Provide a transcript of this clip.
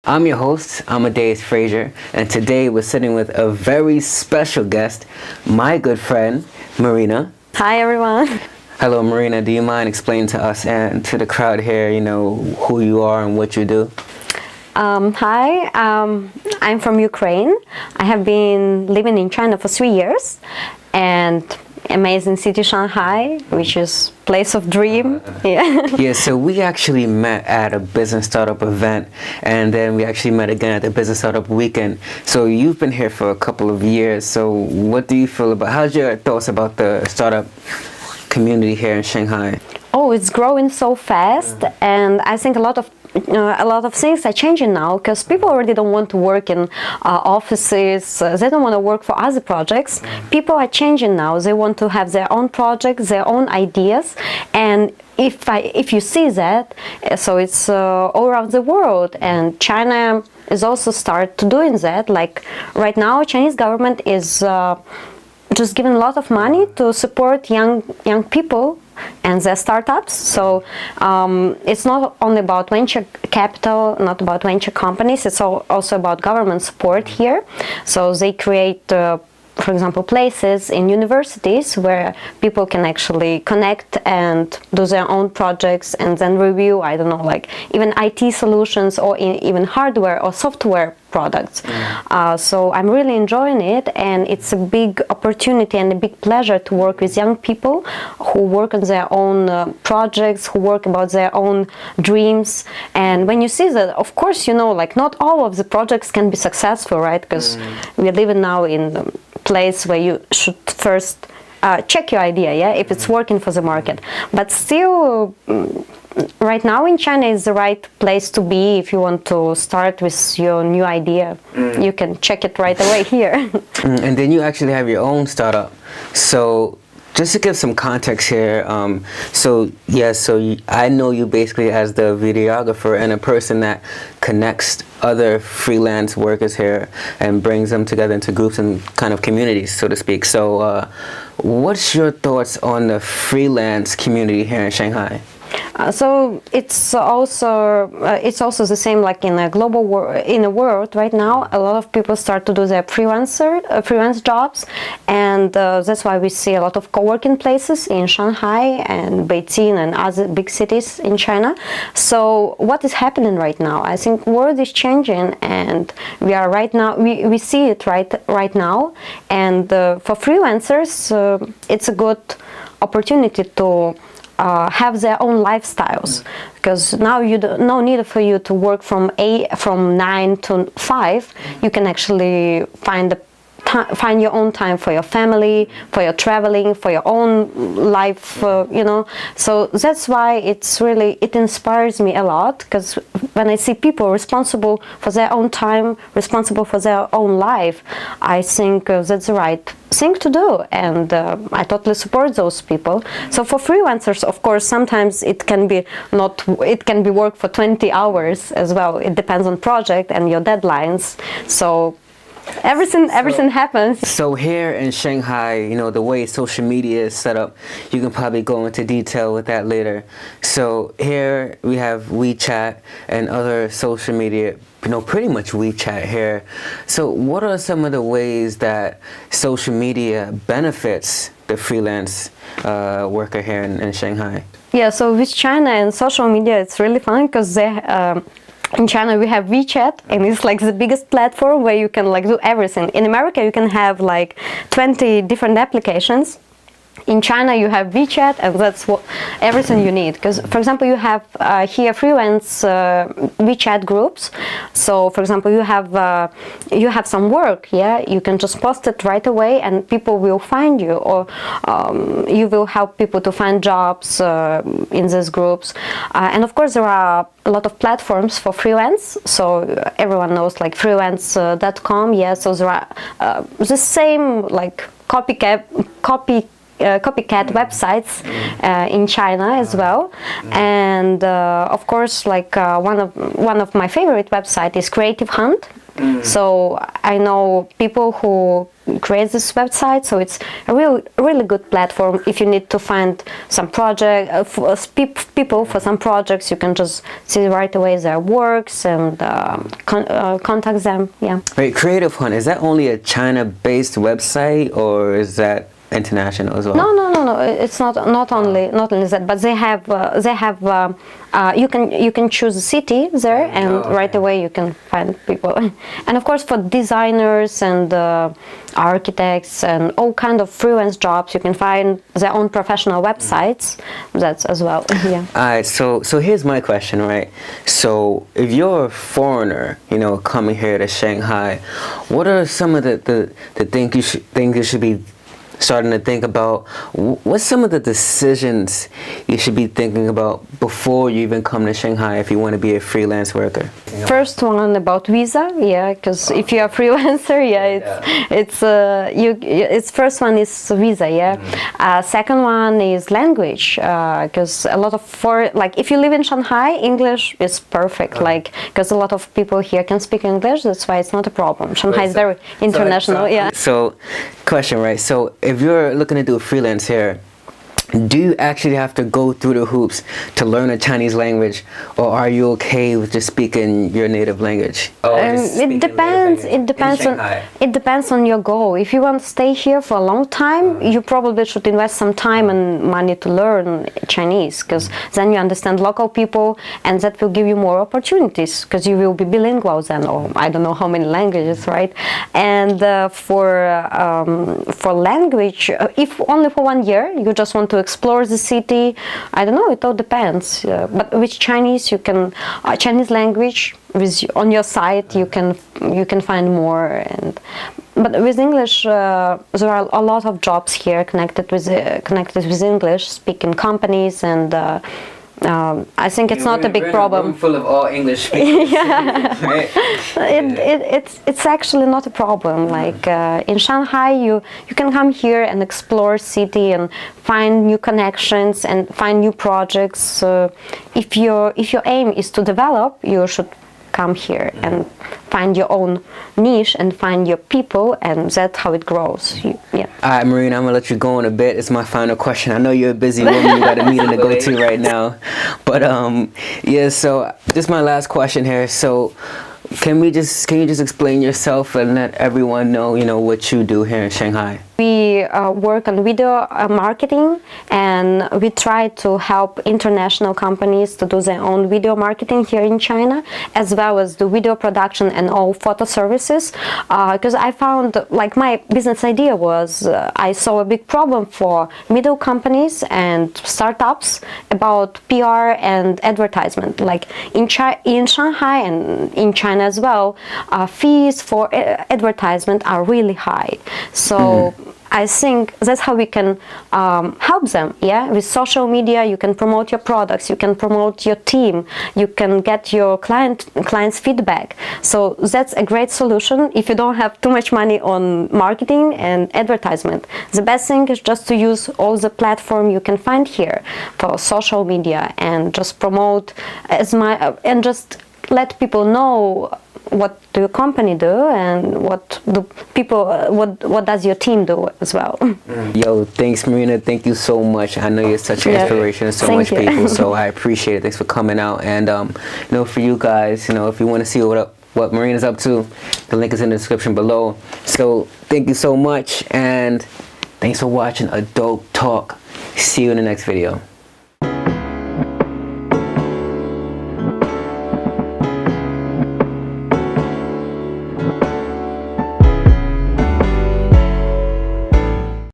I'm your host, Amadeus Frazier, and today we're sitting with a very special guest, my good friend, Marina. Hi, everyone. Hello, Marina. Do you mind explaining to us and to the crowd here, who you are and what you do? Hi, I'm from Ukraine. I have been living in China for 3 years, and amazing city Shanghai, which is place of dream. Yeah, so we actually met at a business startup event, and then we actually met again at the business startup weekend. So you've been here for a couple of years. So what do you feel about, how's your thoughts about the startup community here in Shanghai? Oh, it's growing so fast, and I think a lot of things are changing now because people already don't want to work in offices. They don't want to work for other projects. People are changing now. They want to have their own projects, their own ideas, and if you see that, so it's all around the world, and China is also start to doing that. Like right now, Chinese government is just giving a lot of money to support young people and their startups. So it's not only about venture capital, not about venture companies, it's also about government support here. So they create for example, places in universities where people can actually connect and do their own projects and then review, I don't know, like even IT solutions or even hardware or software products. So I'm really enjoying it, and it's a big opportunity and a big pleasure to work with young people who work on their own projects, who work about their own dreams. And when you see that, of course, like not all of the projects can be successful, right? Because we're living now in a place where you should first check your idea, if it's working for the market. But still, right now in China is the right place to be if you want to start with your new idea. You can check it right away here. And then you actually have your own startup. So just to give some context here, so I know you basically as the videographer and a person that connects other freelance workers here and brings them together into groups and kind of communities, so to speak. So what's your thoughts on the freelance community here in Shanghai? So it's also the same like in a global world right now. A lot of people start to do their freelance jobs, and that's why we see a lot of co-working places in Shanghai and Beijing and other big cities in China. So what is happening right now? I think world is changing, and we are right now we see it right now. And for freelancers, it's a good opportunity to have their own lifestyles, because now no need for you to work from 9 to 5. You can actually find your own time for your family, for your traveling, for your own life, So that's why it inspires me a lot, because when I see people responsible for their own time, responsible for their own life, I think that's the right thing to do, and I totally support those people. So for freelancers, of course, sometimes it can be work for 20 hours as well. It depends on project and your deadlines. So everything happens. So here in Shanghai, the way social media is set up, you can probably go into detail with that later. So here we have WeChat and other social media, pretty much WeChat here. So what are some of the ways that social media benefits the freelance worker here in Shanghai? Yeah, so with China and social media, it's really fun because in China we have WeChat, and it's like the biggest platform where you can do everything. In America you can have 20 different applications. In China you have WeChat, and that's everything you need. Because, for example, you have here freelance WeChat groups. So, for example, you have some work, you can just post it right away, and people will find you, or you will help people to find jobs in these groups. And of course, there are a lot of platforms for freelance. So everyone knows like freelance.com. So there are the same copycat websites in China as well, and of course, one of my favorite websites is Creative Hunt. So I know people who create this website, so it's a really good platform. If you need to find some project people for some projects, you can just see right away their works and contact them. Yeah. Wait, Creative Hunt, is that only a China-based website, or is that international as well? No. It's not only that, but they have you can choose a city there, and right away you can find people. And of course, for designers and architects and all kind of freelance jobs, you can find their own professional websites. That's as well. Yeah. All right. So here's my question, right? So if you're a foreigner, coming here to Shanghai, what are some of the things you should be starting to think about? What's some of the decisions you should be thinking about before you even come to Shanghai if you want to be a freelance worker? First one about visa, because if you're a freelancer, it's first one is visa, second one is language, because a lot of if you live in Shanghai, English is perfect, because a lot of people here can speak English, that's why it's not a problem. Shanghai is very international. So question, right? So if you're looking to do a freelance here, do you actually have to go through the hoops to learn a Chinese language, or are you okay with just speaking your native language? It depends on your goal. If you want to stay here for a long time, you probably should invest some time and money to learn Chinese, because then you understand local people, and that will give you more opportunities, because you will be bilingual then, or I don't know how many languages, right? And for language, if only for 1 year, you just want to explore the city, I don't know, it all depends. But with Chinese, you can Chinese language on your site, you can find more. But with English, there are a lot of jobs here connected with English speaking companies, and I think it's not a big problem. Room full of all English speakers. Right? It's actually not a problem. In Shanghai, you can come here and explore city and find new connections and find new projects. If your aim is to develop, you should come here and find your own niche and find your people, and that's how it grows. All right, Marina, I'm gonna let you go in a bit. It's my final question. I know you're a busy woman, you got a meeting to go to right now, but so this is my last question here. So can you just explain yourself and let everyone know what you do here in Shanghai? We work on video marketing, and we try to help international companies to do their own video marketing here in China, as well as the video production and all photo services. Because I found, my business idea was, I saw a big problem for middle companies and startups about PR and advertisement. In Shanghai and in China as well, fees for advertisement are really high. So I think that's how we can help them. With social media, you can promote your products, you can promote your team, you can get your clients' feedback. So that's a great solution if you don't have too much money on marketing and advertisement. The best thing is just to use all the platform you can find here for social media, and just promote and just let people know what do your company do, and what does your team do as well. Yo, thanks, Marina. Thank you so much. I know you're such an inspiration to so much people, so I appreciate it. Thanks for coming out. And for you guys, if you want to see what Marina's up to, the link is in the description below. So thank you so much, and thanks for watching Adult Talk. See you in the next video.